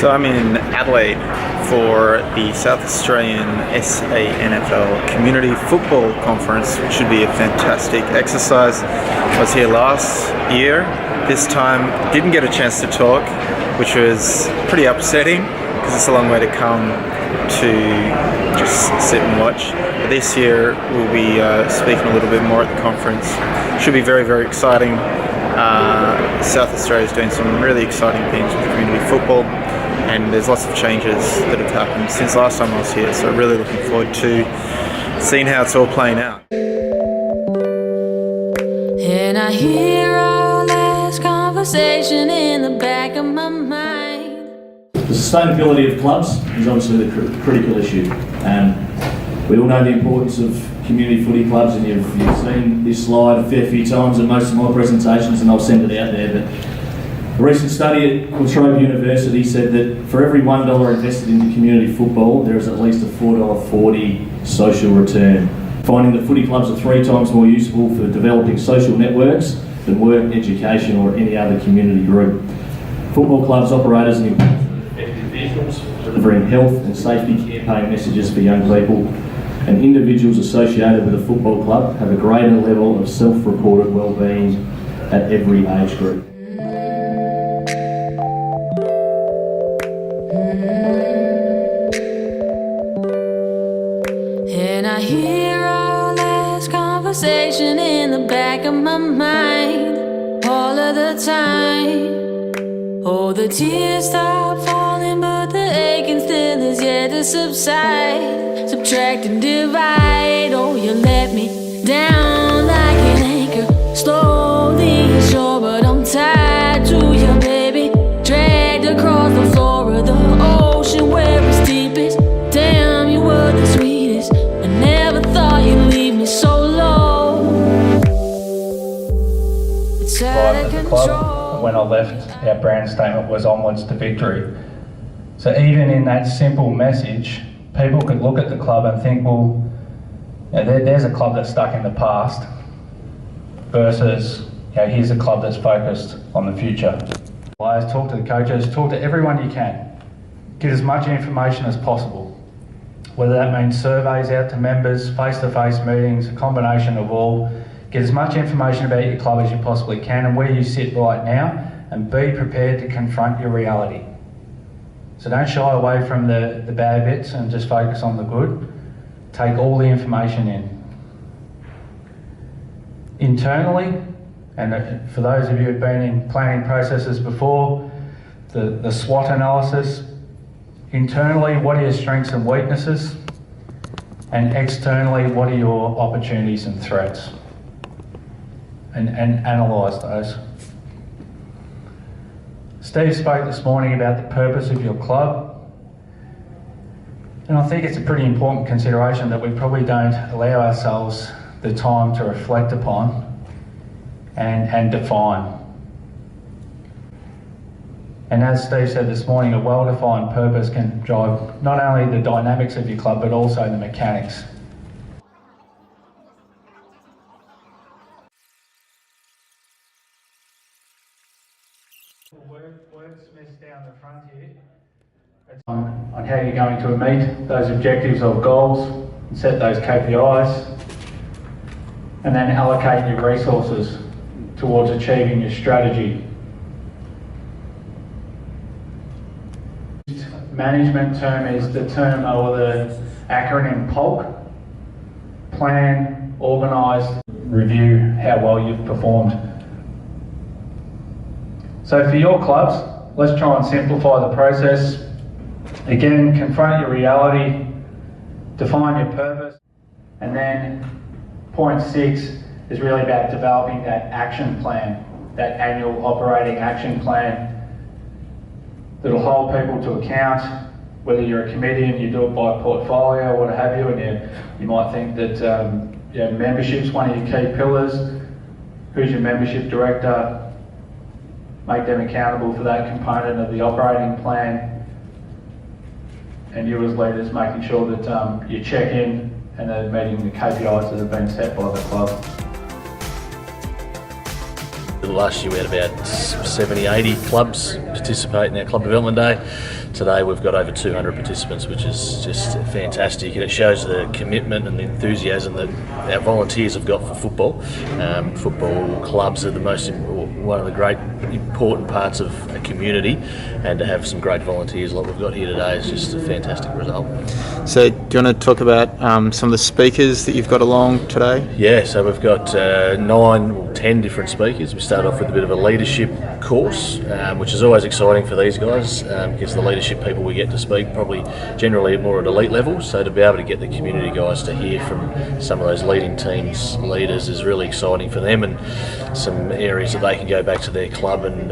So I'm in Adelaide for the South Australian SANFL Community Football Conference, which should be a fantastic exercise. I was here last year. This time didn't get a chance to talk, which was pretty upsetting because it's a long way to come to just sit and watch. But this year we'll be speaking a little bit more at the conference. Should be very, very exciting. South Australia is doing some really exciting things with community football, and there's lots of changes that have happened since last time I was here, so really looking forward to seeing how it's all playing out. And I hear all this conversation in the back of my mind. The sustainability of clubs is obviously the critical issue. We all know the importance of community footy clubs, and you've seen this slide a fair few times in most of my presentations, and I'll send it out there. But a recent study at Latrobe University said that for every $1 invested into community football, there is at least a $4.40 social return. Finding that footy clubs are 3 times more useful for developing social networks than work, education or any other community group. Football clubs operate as an important effective vehicles for delivering health and safety campaign messages for young people, and individuals associated with a football club have a greater level of self-reported well-being at every age group. And I hear all this conversation in the back of my mind all of the time. Oh, the tears stop falling, but the aching still is yet to subside. Subtract and divide, oh, you let me down like an anchor, slowly ashore, but I'm tied to you, baby. Dragged across the floor of the ocean where it's deepest. Damn, you were the sweetest. I never thought you'd leave me so low. It's out of control. When I left, our brand statement was onwards to victory. So even in that simple message, people could look at the club and think, well, you know, there's a club that's stuck in the past versus, you know, here's a club that's focused on the future. Players, talk to the coaches, talk to everyone you can. Get as much information as possible. Whether that means surveys out to members, face-to-face meetings, a combination of all. Get as much information about your club as you possibly can and where you sit right now, and be prepared to confront your reality. So don't shy away from the bad bits and just focus on the good. Take all the information in. Internally, and for those of you who've been in planning processes before, the SWOT analysis. Internally, what are your strengths and weaknesses? And externally, what are your opportunities and threats? And analyse those. Steve spoke this morning about the purpose of your club, and I think it's a pretty important consideration that we probably don't allow ourselves the time to reflect upon and define. And as Steve said this morning, a well-defined purpose can drive not only the dynamics of your club but also the mechanics. Wordsmiths down the front here. On how you're going to meet those objectives or goals and set those KPIs, and then allocate your resources towards achieving your strategy. Management term is the term or the acronym POLC: plan, organise, review how well you've performed. So for your clubs, let's try and simplify the process. Again, confront your reality, define your purpose, and then point 6 is really about developing that action plan, that annual operating action plan that'll hold people to account, whether you're a committee and you do it by portfolio or what have you, and you might think that membership's one of your key pillars. Who's your membership director? Make them accountable for that component of the operating plan, and you as leaders making sure that you check in and are meeting the KPIs that have been set by the club. Last year we had about 70, 80 clubs participate in our Club Development Day. Today we've got over 200 participants, which is just fantastic, and it shows the commitment and the enthusiasm that our volunteers have got for football. Football clubs are one of the great important parts of a community, and to have some great volunteers like we've got here today is just a fantastic result. So, do you want to talk about some of the speakers that you've got along today? Yeah, so we've got 10 different speakers. We start off with a bit of a leadership course, which is always exciting for these guys, because the leadership people we get to speak probably generally more at elite levels, so to be able to get the community guys to hear from some of those leading teams leaders is really exciting for them, and some areas that they can go back to their club and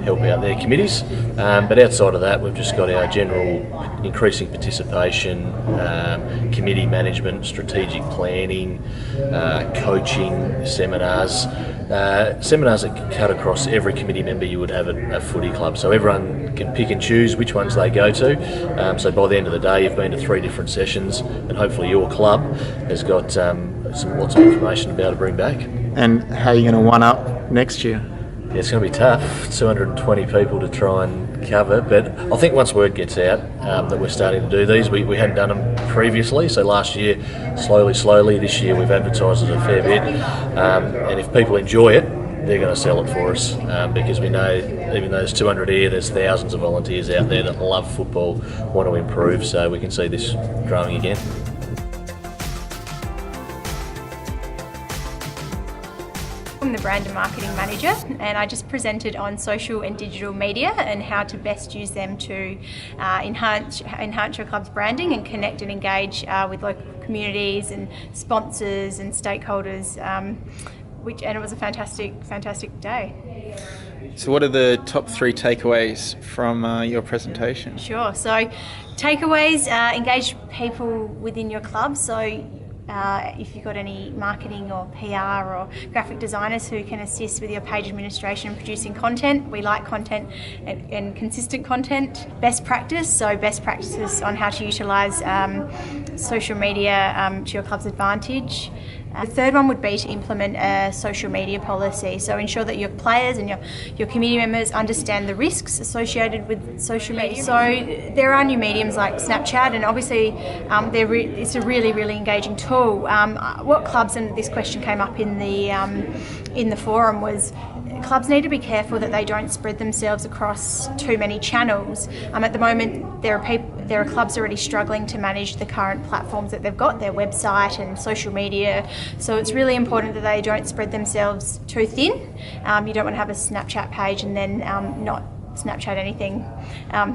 help out their committees. But outside of that, we've just got our general increasing participation, committee management, strategic planning, coaching, seminars. Seminars that cut across every committee member you would have at a footy club, so everyone can pick and choose which ones they go to. So by the end of the day, you've been to 3 different sessions, and hopefully your club has got lots of information to be able to bring back. And how are you going to one up next year? Yeah, it's going to be tough, 220 people to try and cover, but I think once word gets out that we're starting to do these, we hadn't done them previously, so last year, slowly, this year we've advertised it a fair bit, and if people enjoy it, they're going to sell it for us, because we know even though there's 200 here, there's thousands of volunteers out there that love football, want to improve, so we can see this growing again. I'm the brand and marketing manager, and I just presented on social and digital media and how to best use them to enhance your club's branding and connect and engage with local communities and sponsors and stakeholders, and it was a fantastic day. So what are the top 3 takeaways from your presentation? Sure, so takeaways, engage people within your club, so if you've got any marketing or PR or graphic designers who can assist with your page administration and producing content. We like content and consistent content. Best practice, so best practices on how to utilise social media to your club's advantage. The third one would be to implement a social media policy, so ensure that your players and your community members understand the risks associated with social media. So there are new mediums like Snapchat, and obviously it's a really engaging tool. What clubs, and this question came up in the forum, was clubs need to be careful that they don't spread themselves across too many channels. At the moment, there are clubs already struggling to manage the current platforms that they've got, their website and social media. So it's really important that they don't spread themselves too thin. You don't want to have a Snapchat page and then not Snapchat anything.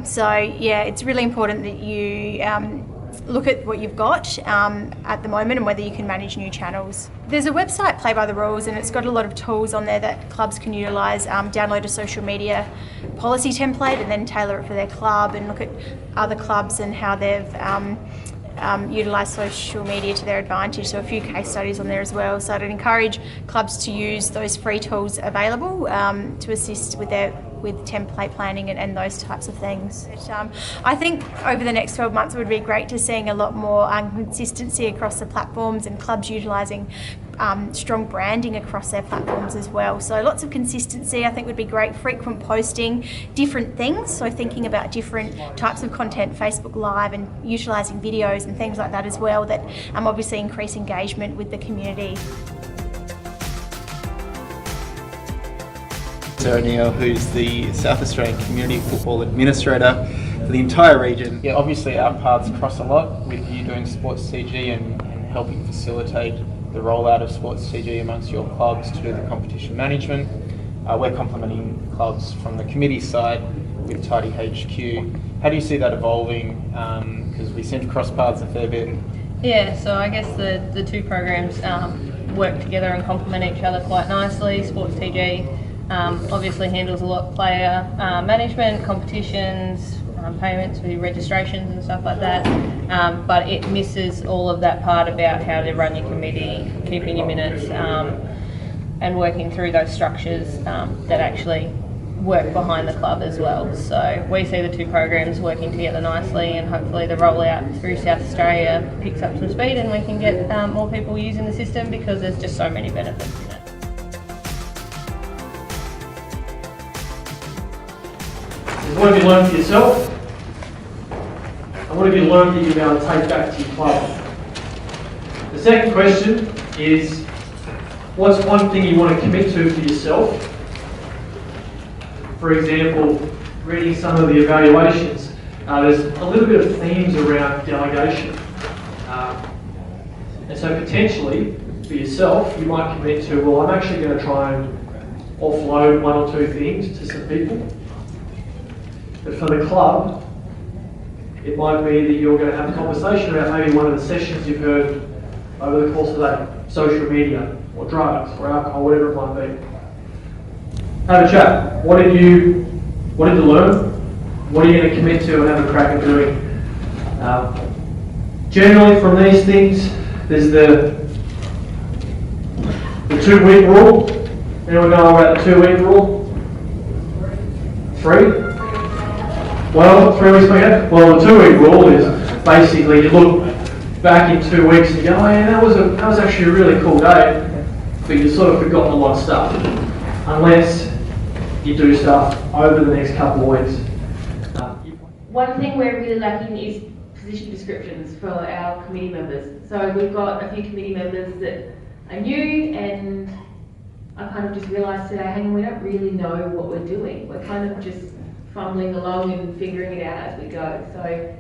So yeah, it's really important that you look at what you've got at the moment and whether you can manage new channels. There's a website, Play by the Rules, and it's got a lot of tools on there that clubs can utilise. Download a social media policy template and then tailor it for their club, and look at other clubs and how they've utilise social media to their advantage. So a few case studies on there as well. So I'd encourage clubs to use those free tools available to assist with template planning and those types of things. But, I think over the next 12 months it would be great to seeing a lot more consistency across the platforms, and clubs utilising strong branding across their platforms as well. So lots of consistency I think would be great. Frequent posting, different things, so thinking about different types of content, Facebook Live, and utilising videos and things like that as well, that obviously increase engagement with the community. O'Neill, who's the South Australian Community Football Administrator for the entire region. Yeah, obviously our paths cross a lot with you doing Sports TG and helping facilitate the rollout of Sports TG amongst your clubs to do the competition management. We're complementing clubs from the committee side with Tidy HQ. How do you see that evolving? Because we seem to cross paths a fair bit. Yeah, so I guess the two programs work together and complement each other quite nicely. Sports TG obviously handles a lot of player management, competitions, payments for registrations and stuff like that, but it misses all of that part about how to run your committee, keeping your minutes, and working through those structures that actually work behind the club as well. So we see the two programs working together nicely, and hopefully the rollout through South Australia picks up some speed and we can get more people using the system, because there's just so many benefits in it. What have you learned for yourself? And what have you learned that you'll be able to take back to your club? The second question is, what's one thing you want to commit to for yourself? For example, reading some of the evaluations, there's a little bit of themes around delegation. And so potentially, for yourself, you might commit to, well, I'm actually going to try and offload one or two things to some people. But for the club, it might be that you're going to have a conversation about maybe one of the sessions you've heard over the course of the day, social media, or drugs, or alcohol, whatever it might be. Have a chat. What did you learn? What are you going to commit to and have a crack at doing? Generally, from these things, there's the 2-week rule. Anyone know about the 2-week rule? 3? Well, 3 weeks ago. Well, the 2-week rule is basically you look back in 2 weeks and you go, oh yeah, that was actually a really cool day, but you've sort of forgotten a lot of stuff, unless you do stuff over the next couple of weeks. One thing we're really lacking is position descriptions for our committee members. So we've got a few committee members that are new, and I kind of just realised today, hang on, we don't really know what we're doing. We're kind of just fumbling along and figuring it out as we go. So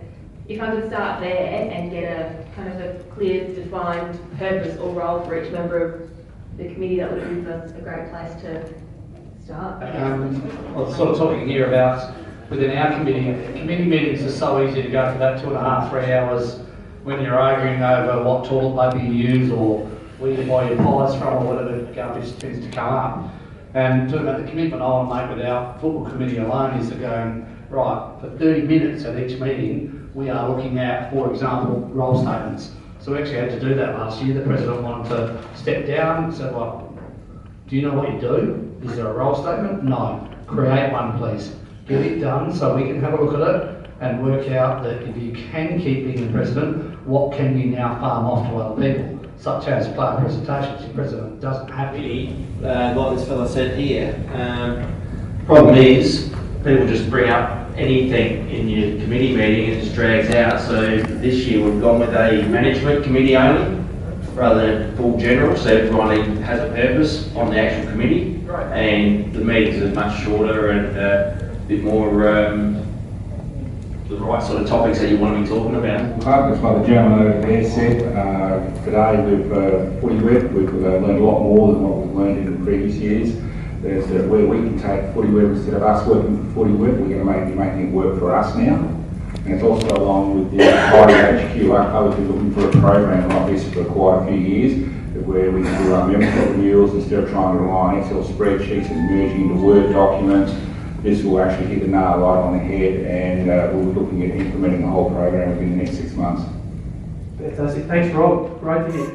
if I could start there and get a kind of a clear, defined purpose or role for each member of the committee, that would be a great place to start. Well, sort of talking here about within our committee meetings are so easy to go for that 2.5, 3 hours when you're arguing over what toilet paper you use or where you buy your pies from or whatever garbage tends to come up. And talking about the commitment I want to make with our football committee alone is to go, right, for 30 minutes at each meeting, we are looking at, for example, role statements. So we actually had to do that last year. The president wanted to step down and said, well, do you know what you do? Is there a role statement? No. Create one, please. Get it done so we can have a look at it and work out that if you can keep being the president, what can you now farm off to other people, such as player presentations. Your president doesn't have to. Like this fella said here, problem is people just bring up anything in your committee meeting and it just drags out. So this year we've gone with a management committee only rather than full general, so everyone has a purpose on the actual committee. Right. And the meetings are much shorter and a bit more the right sort of topics that you want to be talking about. That's what the gentleman over there said. Today with Footy Web, we've learned a lot more than what we've learned in the previous years. There's where we can take Footy Web instead of us working for Footy Web, we're going to be making it work for us now. And it's also along with the HQ. I've been looking for a program like this for quite a few years, where we can do our membership renewals instead of trying to rely on Excel spreadsheets and merging into Word documents. This will actually hit the nail right on the head, and we're looking at implementing the whole program within the next 6 months. Fantastic. Thanks, Rob. Great to hear.